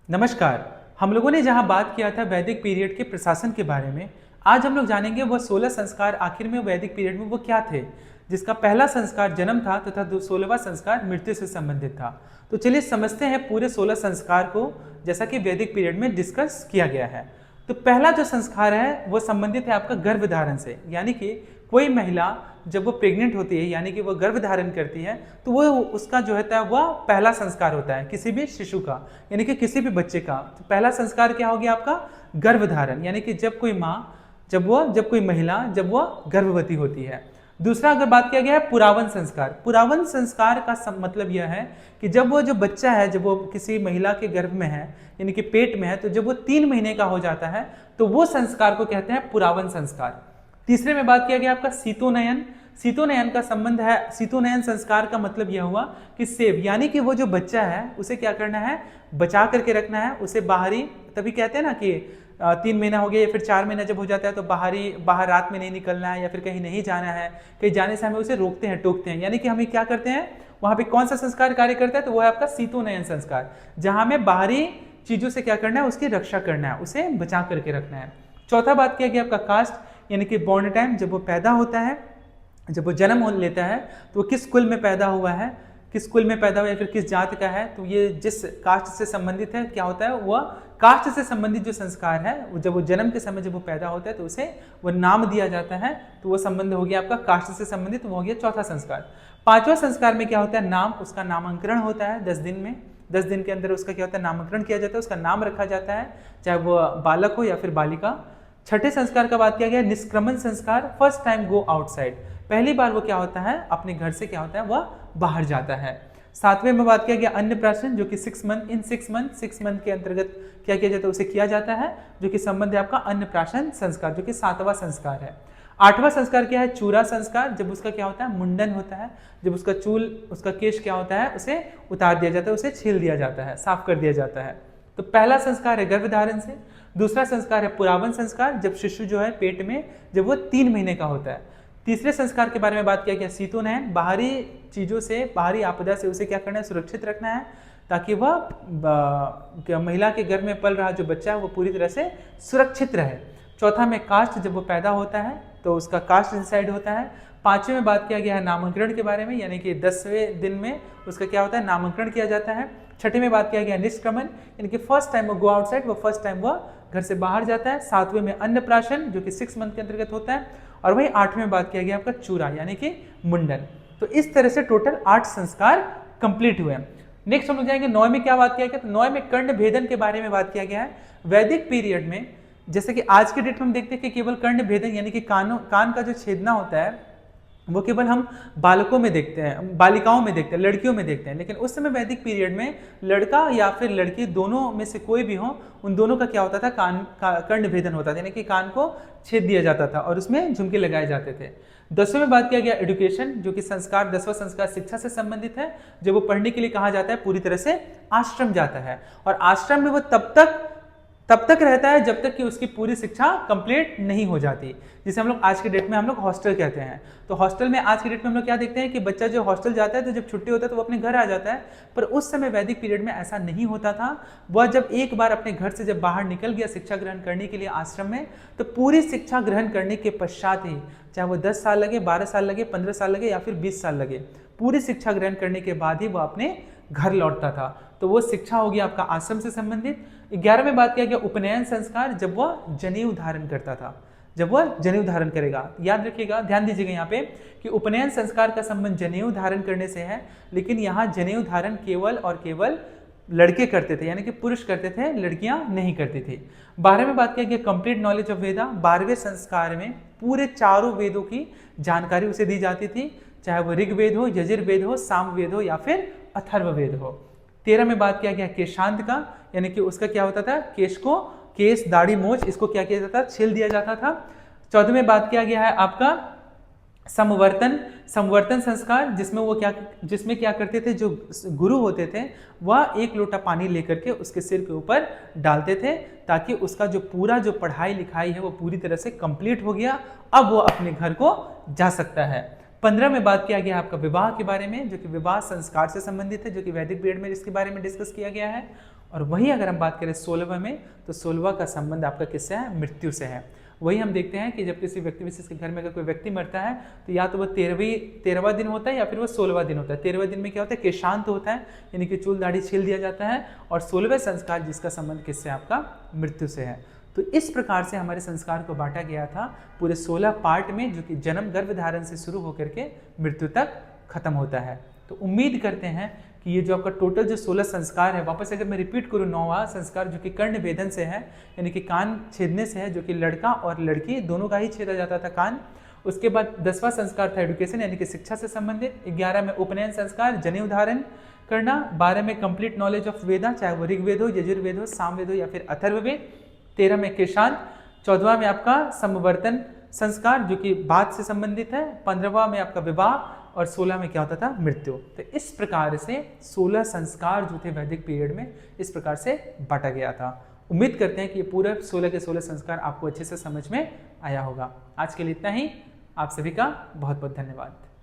नमस्कार। हम लोगों ने जहां बात किया था वैदिक पीरियड के प्रशासन के बारे में, आज हम लोग जानेंगे वह 16 संस्कार आखिर में वैदिक पीरियड में वो क्या थे, जिसका पहला संस्कार जन्म था तथा 16वां संस्कार मृत्यु से संबंधित था। तो चलिए समझते हैं पूरे 16 संस्कार को, जैसा कि वैदिक पीरियड में डिस्कस किया गया है। तो पहला जो संस्कार है वो संबंधित है आपका गर्भधारण से, यानी कि कोई महिला जब वो प्रेग्नेंट होती है यानी कि वो गर्भ धारण करती है तो वो उसका जो होता है वह पहला संस्कार होता है किसी भी शिशु का, यानी कि किसी भी बच्चे का। तो पहला संस्कार क्या हो गया आपका? गर्भधारण, यानी कि जब कोई माँ जब कोई महिला जब वह गर्भवती होती है। दूसरा अगर बात किया गया है पुरावन संस्कार, पुरावन संस्कार का मतलब यह है कि जब वो जो बच्चा है जब वो किसी महिला के गर्भ में है यानी कि पेट में है, तो जब वो 3 महीने का हो जाता है तो वो संस्कार को कहते हैं पुरावन संस्कार। तीसरे में बात किया गया आपका सीतोनयन। सीतोनयन का संबंध है, सीतोनयन संस्कार का मतलब यह हुआ कि सेव, यानी कि वो जो बच्चा है उसे क्या करना है, बचा करके रखना है, उसे बाहरी, तभी कहते हैं ना कि 3 महीना हो गया या फिर 4 महीना जब हो जाता है तो बाहर रात में नहीं निकलना है या फिर कहीं नहीं जाना है, कहीं जाने से हमें उसे रोकते हैं, टोकते हैं, यानी कि हमें क्या करते हैं वहां पे कौन सा संस्कार कार्य करता है, तो वो है आपका सीतोनयन संस्कार, जहां हमें बाहरी चीजों से क्या करना है, उसकी रक्षा करना है, उसे बचा करके रखना है। चौथा बात किया गया आपका कास्ट, यानी कि बॉर्न टाइम, जब वो पैदा होता है, जब वो जन्म हो लेता है तो वो किस कुल में पैदा हुआ है, किस कुल में पैदा हुआ या फिर किस जात का है, तो ये जिस कास्ट से संबंधित है क्या होता है, वह कास्ट से संबंधित जो संस्कार है जब वो जन्म के समय जब वो पैदा होता है तो उसे वो नाम दिया जाता है, तो वो संबंध हो गया आपका कास्ट से संबंधित, वो हो गया चौथा संस्कार। पांचवा संस्कार में क्या होता है, नाम, उसका नामांकन होता है 10 दिन में, 10 दिन के अंदर उसका क्या होता है, नामकरण किया जाता है, उसका नाम रखा जाता है, चाहे वो बालक हो या फिर बालिका। छठे संस्कार का बात किया गया निष्क्रमण संस्कार, फर्स्ट टाइम गो आउटसाइड, पहली बार वो क्या होता है अपने घर से क्या होता है वह बाहर जाता है। सातवें में बात किया गया अन्नप्राशन, जो कि 6 मंथ के अंतर्गत क्या किया जाता है, उसे किया जाता है, जो कि संबंध है आपका अन्नप्राशन संस्कार, जो कि 7वां संस्कार है। 8वां संस्कार क्या है, चूरा संस्कार, जब उसका क्या होता है मुंडन होता है, जब उसका चूल, उसका केश क्या होता है उसे उतार दिया जाता है, उसे छील दिया जाता है, साफ कर दिया जाता है। तो पहला संस्कार है गर्भधारण से। दूसरा संस्कार है पुरावन संस्कार, जब शिशु जो है पेट में जब वो 3 महीने का होता है। तीसरे संस्कार के बारे में बात किया गया सीतोनयन, बाहरी चीजों से, बाहरी आपदा से उसे क्या करना है, सुरक्षित रखना है, ताकि वह महिला के गर्भ में पल रहा जो बच्चा है वो पूरी तरह से सुरक्षित रहे। चौथा में कास्ट, जब वो पैदा होता है तो उसका कास्ट डिसाइड होता है। पांचवें में बात किया गया है नामकरण के बारे में, यानी कि 10वें दिन में उसका क्या होता है, नामकरण किया जाता है। छठे में बात किया गया निष्क्रमण, यानी कि फर्स्ट टाइम वो गो आउटसाइड, वो फर्स्ट टाइम वह घर से बाहर जाता है। सातवें में अन्नप्राशन, जो कि 6 मंथ के अंतर्गत होता है, और वही 8वें में बात किया गया आपका चूरा, यानी कि मुंडन। तो इस तरह से टोटल 8 संस्कार कंप्लीट हुए। नेक्स्ट हम लोग जाएंगे 9 में क्या बात किया गया, तो 9 में कर्ण भेदन के बारे में बात किया गया है। वैदिक पीरियड में, जैसे कि आज के डेट में हम देखते हैं कि केवल कर्ण भेदन यानी कि कान का जो छेदना होता है वो केवल हम बालकों में देखते हैं, बालिकाओं में देखते हैं, लड़कियों में देखते हैं, लेकिन उस समय वैदिक पीरियड में लड़का या फिर लड़की दोनों में से कोई भी हो, उन दोनों का क्या होता था, कर्ण भेदन होता था, यानी कि कान को छेद दिया जाता था और उसमें झुमके लगाए जाते थे। 10वें में बात किया गया एजुकेशन, जो कि संस्कार, 10वां संस्कार शिक्षा से संबंधित है। जब वो पढ़ने के लिए कहा जाता है पूरी तरह से आश्रम जाता है, और आश्रम में वो तब तक रहता है जब तक कि उसकी पूरी शिक्षा कंप्लीट नहीं हो जाती, जिसे हम लोग आज के डेट में हम लोग हॉस्टल कहते हैं। तो हॉस्टल में आज के डेट में हम लोग क्या देखते हैं कि बच्चा जो हॉस्टल जाता है तो जब छुट्टी होता है तो वो अपने घर आ जाता है, पर उस समय वैदिक पीरियड में ऐसा नहीं होता था। वह जब एक बार अपने घर से जब बाहर निकल गया शिक्षा ग्रहण करने के लिए आश्रम में, तो पूरी शिक्षा ग्रहण करने के पश्चात ही, चाहे वो 10 साल लगे, 12 साल लगे, 15 साल लगे या फिर 20 साल लगे, पूरी शिक्षा ग्रहण करने के बाद ही वह अपने घर लौटता था। तो वो शिक्षा होगी आपका आश्रम से संबंधित। 11 में बात किया गया उपनयन संस्कार, जब वह जनेऊ धारण करता था, जब वह जनेऊ धारण करेगा। याद रखिएगा, ध्यान दीजिएगा यहाँ पे कि उपनयन संस्कार का संबंध जनेऊ धारण करने से है, लेकिन यहाँ जनेऊ धारण केवल और केवल लड़के करते थे, यानी कि पुरुष करते थे, लड़कियां नहीं करती थी। 12 में बात किया गया कंप्लीट नॉलेज ऑफ वेदा, 12वें संस्कार में पूरे चारों वेदों की जानकारी उसे दी जाती थी, चाहे वो ऋग्वेद हो, यजुर्वेद हो, सामवेद हो या फिर अथर्ववेद हो। 13 में बात किया गया केशांत का, यानी कि उसका क्या होता था, केश, दाढ़ी, मोछ, इसको क्या किया जाता था, छील दिया जाता था। 14 में बात किया गया है आपका संवर्तन संस्कार, जिसमें क्या करते थे, जो गुरु होते थे वह 1 लोटा पानी लेकर के उसके सिर के ऊपर डालते थे, ताकि उसका जो पूरा जो पढ़ाई लिखाई है वो पूरी तरह से कंप्लीट हो गया, अब वो अपने घर को जा सकता है। 15 में बात किया गया आपका विवाह के बारे में, जो कि विवाह संस्कार से संबंधित है, जो कि वैदिक पीरियड में इसके बारे में डिस्कस किया गया है। और वही अगर हम बात करें 16वां में, तो 16वां का संबंध आपका किससे है? मृत्यु से है। वही हम देखते हैं कि जब किसी व्यक्ति विशेष के घर में अगर कोई व्यक्ति मरता है तो या तो वो 13वां दिन होता है या फिर वो 16वां दिन होता है। 13वां दिन में क्या होता है? केशांत होता है, यानी कि चूल दाढ़ी छील दिया जाता है, और 16वें संस्कार जिसका संबंध किससे? आपका मृत्यु से है। तो इस प्रकार से हमारे संस्कार को बांटा गया था पूरे 16 पार्ट में, जो कि जन्म गर्भ धारण से शुरू होकर के मृत्यु तक खत्म होता है। तो उम्मीद करते हैं कि ये जो आपका टोटल जो 16 संस्कार है, वापस अगर मैं रिपीट करूँ, 9वां संस्कार जो कि कर्ण भेदन से है, यानी कि कान छेदने से है, जो कि लड़का और लड़की दोनों का ही छेदा जाता था कान। उसके बाद 10वां संस्कार था एडुकेशन, यानी कि शिक्षा से संबंधित। 11 में उपनयन संस्कार, जनेऊ धारण करना। 12 में कंप्लीट नॉलेज ऑफ वेदा, चाहे वो ऋग्वेद हो, यजुर्वेद हो, सामवेद हो या फिर अथर्ववेद। 13 में केशांत। 14वां में आपका समवर्तन संस्कार, जो कि बात से संबंधित है। 15वां में आपका विवाह, और 16 में क्या होता था? मृत्यु। तो इस प्रकार से 16 संस्कार जो थे वैदिक पीरियड में, इस प्रकार से बांटा गया था। उम्मीद करते हैं कि ये पूरा 16 के 16 संस्कार आपको अच्छे से समझ में आया होगा। आज के लिए इतना ही। आप सभी का बहुत बहुत धन्यवाद।